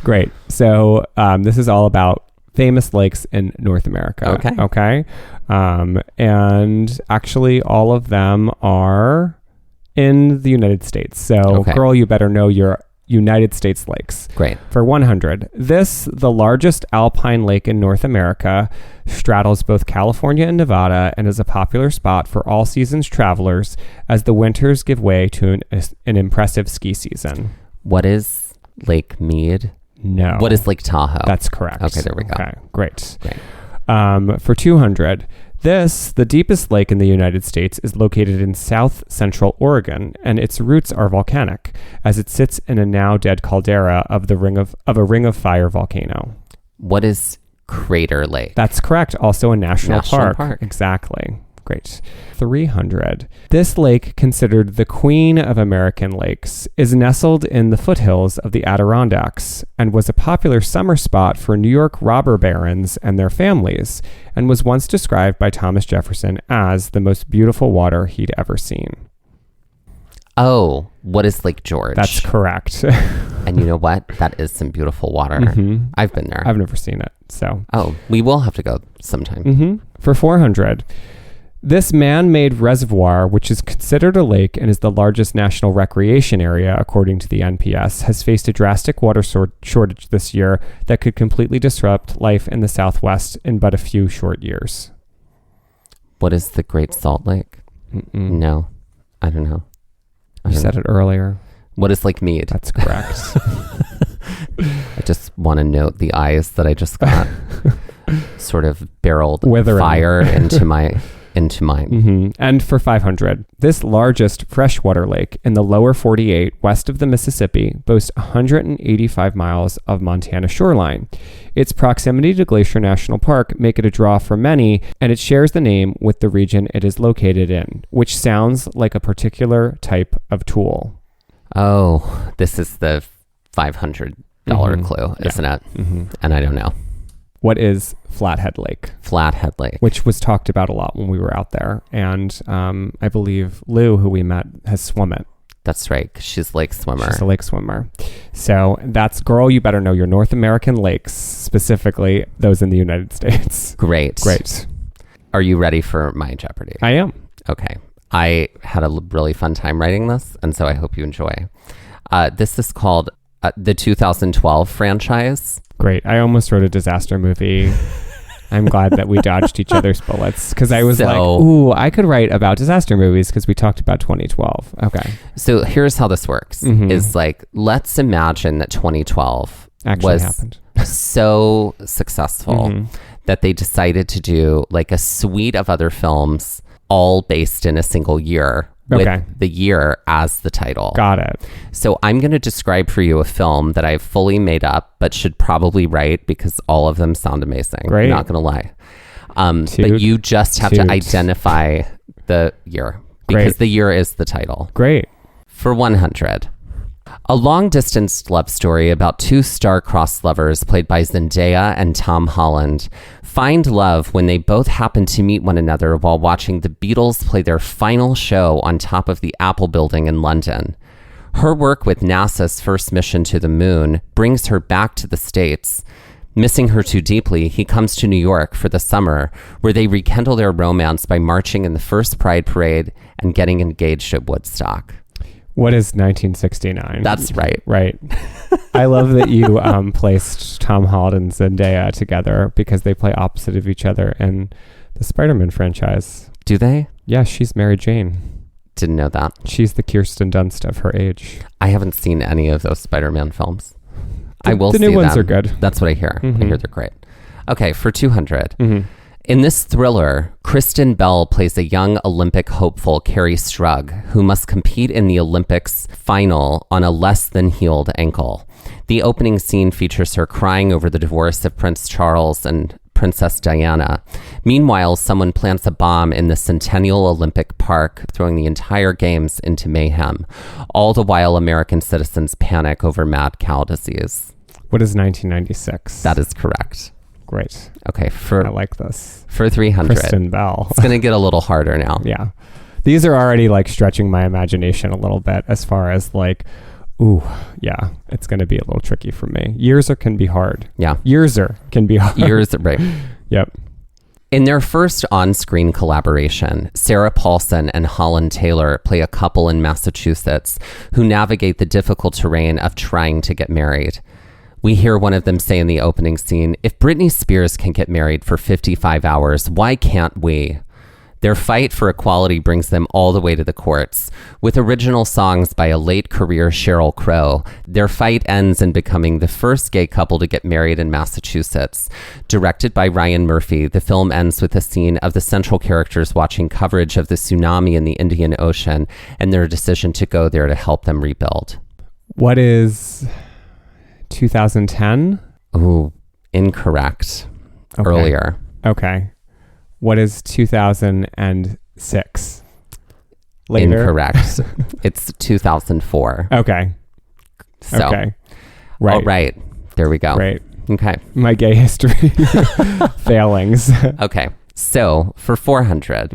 Great. So this is all about famous lakes in North America. Okay. And actually all of them are in the United States. So girl, you better know your United States lakes. Great. For 100. This, the largest alpine lake in North America, straddles both California and Nevada and is a popular spot for all seasons travelers as the winters give way to an impressive ski season. What is Lake Mead? No. What is Lake Tahoe? That's correct. Okay, there we go. Okay, great. For 200, the deepest lake in the United States is located in south central Oregon, and its roots are volcanic, as it sits in a now dead caldera of a ring of fire volcano. What is Crater Lake? That's correct. Also a national park. Exactly. Great. 300. This lake, considered the queen of American lakes, is nestled in the foothills of the Adirondacks and was a popular summer spot for New York robber barons and their families, and was once described by Thomas Jefferson as the most beautiful water he'd ever seen. Oh, what is Lake George? That's correct. And you know what? That is some beautiful water. Mm-hmm. I've been there. I've never seen it. So. Oh, we will have to go sometime. Mm-hmm. For 400. This man-made reservoir, which is considered a lake and is the largest national recreation area, according to the NPS, has faced a drastic water shortage this year that could completely disrupt life in the Southwest in but a few short years. What is the Great Salt Lake? No, I don't know. You said it earlier. What is Lake Mead? That's correct. I just want to note the eyes that I just got sort of barreled Withering. fire into mine. Mm-hmm. And for 500, this largest freshwater lake in the lower 48 west of the Mississippi boasts 185 miles of Montana shoreline. Its proximity to Glacier National Park make it a draw for many, and it shares the name with the region it is located in, which sounds like a particular type of tool. Oh, this is the $500 clue, isn't it? Mm-hmm. And I don't know. What is Flathead Lake? Flathead Lake. Which was talked about a lot when we were out there. And I believe Lou, who we met, has swum it. That's right. 'Cause she's a lake swimmer. She's a lake swimmer. So that's, girl, you better know your North American lakes, specifically those in the United States. Great. Great. Are you ready for my Jeopardy? I am. Okay. I had a really fun time writing this, and so I hope you enjoy. This is called the 2012 franchise. Great. I almost wrote a disaster movie. I'm glad that we dodged each other's bullets, because I was like, ooh, I could write about disaster movies because we talked about 2012. Okay. So here's how this works. Is like, let's imagine that 2012 actually happened. So successful that they decided to do like a suite of other films all based in a single year. With the year as the title. Got it. So I'm going to describe for you a film that I've fully made up, but should probably write because all of them sound amazing. Great. I'm not going to lie. But you just have to identify the year because the year is the title. Great. For 100. A long-distance love story about two star-crossed lovers played by Zendaya and Tom Holland find love when they both happen to meet one another while watching the Beatles play their final show on top of the Apple building in London. Her work with NASA's first mission to the moon brings her back to the States. Missing her too deeply, he comes to New York for the summer, where they rekindle their romance by marching in the first Pride Parade and getting engaged at Woodstock. What is 1969? That's right. Right. I love that you placed Tom Holland and Zendaya together because they play opposite of each other in the Spider-Man franchise. Do they? Yeah, she's Mary Jane. Didn't know that. She's the Kirsten Dunst of her age. I haven't seen any of those Spider-Man films. I will see them. The new ones them. are good. That's what I hear. I hear they're great. Okay, for 200. In this thriller, Kristen Bell plays a young Olympic hopeful, Carrie Strug, who must compete in the Olympics final on a less than healed ankle. The opening scene features her crying over the divorce of Prince Charles and Princess Diana. Meanwhile, someone plants a bomb in the Centennial Olympic Park, throwing the entire games into mayhem. All the while, American citizens panic over mad cow disease. What is 1996? That is correct. Great. Okay, I like this. For 300. Kristen Bell. It's going to get a little harder now. Yeah. These are already like stretching my imagination a little bit as far as like, ooh, yeah, it's going to be a little tricky for me. Yearser can be hard. Yeah. Yearser can be hard. Right. Yep. In their first on-screen collaboration, Sarah Paulson and Holland Taylor play a couple in Massachusetts who navigate the difficult terrain of trying to get married. We hear one of them say in the opening scene, "If Britney Spears can get married for 55 hours, why can't we?" Their fight for equality brings them all the way to the courts. With original songs by a late career Sheryl Crow, their fight ends in becoming the first gay couple to get married in Massachusetts. Directed by Ryan Murphy, the film ends with a scene of the central characters watching coverage of the tsunami in the Indian Ocean and their decision to go there to help them rebuild. What is 2010? Ooh, incorrect. Okay. Earlier. Okay. What is 2006? Later? Incorrect. It's 2004. Okay. So, okay. Right. All right. There we go. Right. Okay. My gay history failings. Okay. So for 400,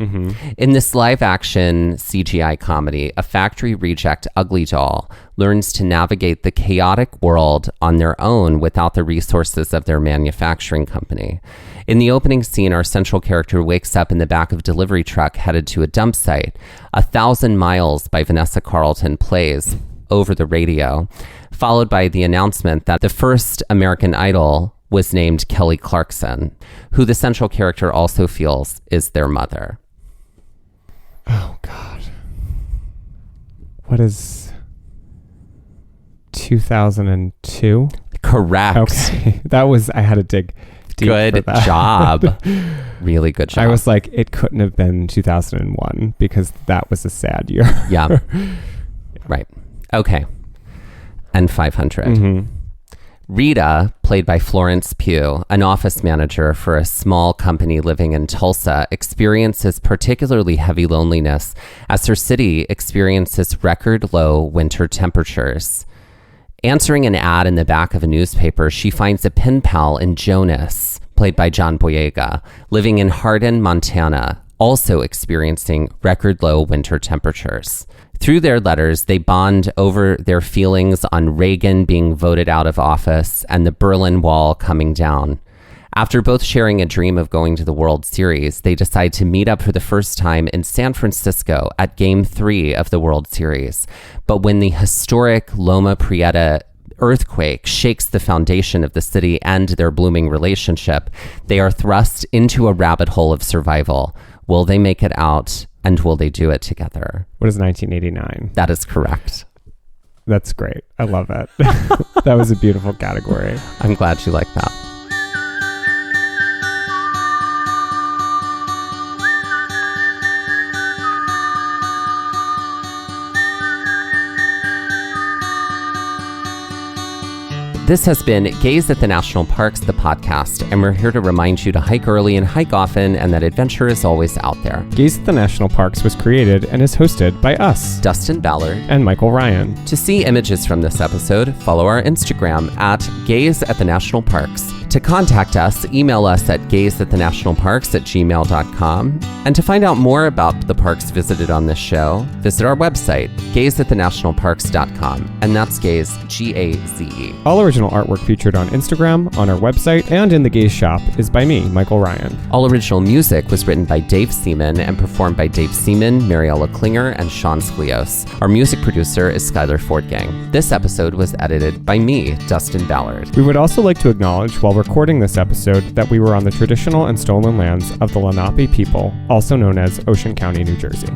in this live action CGI comedy, a factory reject ugly doll learns to navigate the chaotic world on their own without the resources of their manufacturing company. In the opening scene, our central character wakes up in the back of a delivery truck headed to a dump site. 1,000 Miles by Vanessa Carlton plays over the radio, followed by the announcement that the first American Idol was named Kelly Clarkson, who the central character also feels is their mother. Oh, God. What is 2002? Correct. Okay. I had to dig deep Good for that. job. Really good job. I was like, it couldn't have been 2001 because that was a sad year. Yeah. Right. Okay. And 500. Rita, played by Florence Pugh, an office manager for a small company living in Tulsa, experiences particularly heavy loneliness as her city experiences record low winter temperatures. Answering an ad in the back of a newspaper, she finds a pen pal in Jonas, played by John Boyega, living in Hardin, Montana, also experiencing record low winter temperatures. Through their letters, they bond over their feelings on Reagan being voted out of office and the Berlin Wall coming down. After both sharing a dream of going to the World Series, they decide to meet up for the first time in San Francisco at Game 3 of the World Series. But when the historic Loma Prieta earthquake shakes the foundation of the city and their blooming relationship, they are thrust into a rabbit hole of survival. Will they make it out? And will they do it together? What is 1989? That is correct. That's great. I love it. That was a beautiful category. I'm glad you like that. This has been Gaze at the National Parks, the podcast, and we're here to remind you to hike early and hike often, and that adventure is always out there. Gaze at the National Parks was created and is hosted by us, Dustin Ballard and Michael Ryan. To see images from this episode, follow our Instagram at Gaze at the National Parks. To contact us, email us at gazeatthenationalparks@gmail.com. And to find out more about the parks visited on this show, visit our website, gazeatthenationalparks.com. And that's Gaze, G-A-Z-E. All original artwork featured on Instagram, on our website, and in the Gaze shop is by me, Michael Ryan. All original music was written by Dave Seaman and performed by Dave Seaman, Mariella Klinger, and Sean Sklios. Our music producer is Skyler Fortgang. This episode was edited by me, Dustin Ballard. We would also like to acknowledge while recording this episode that we were on the traditional and stolen lands of the Lenape people, also known as Ocean County, New Jersey.